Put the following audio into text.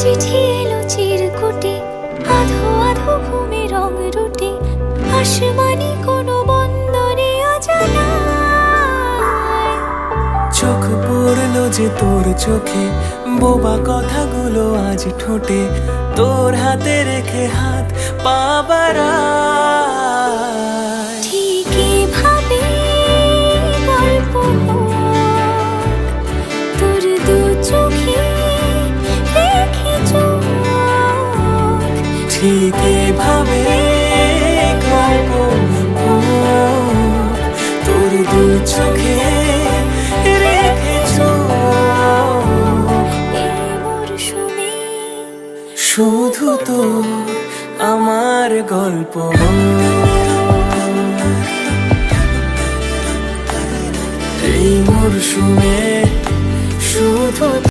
চিঠি এলো চিরকুটে, আধো আধো ঘুমে রং রুটে, আসমানি কোনো বন্দরে অজানায়। চোখ পড়লো যে তোর চোখে, বোবা কথাগুলো আজ ঠোঁটে, তোর হাতে রেখে হাত পা বাড়ায়। ঠিক এভাবে গল্প হোক, তোর দু চোখে রেখে চোখ। ঠিক এভাবে গল্প হোক, তোর দু চোখে রেখে চোখ। এই মরশুমে শুধু তো আমার গল্প এই মরশুমে শুধু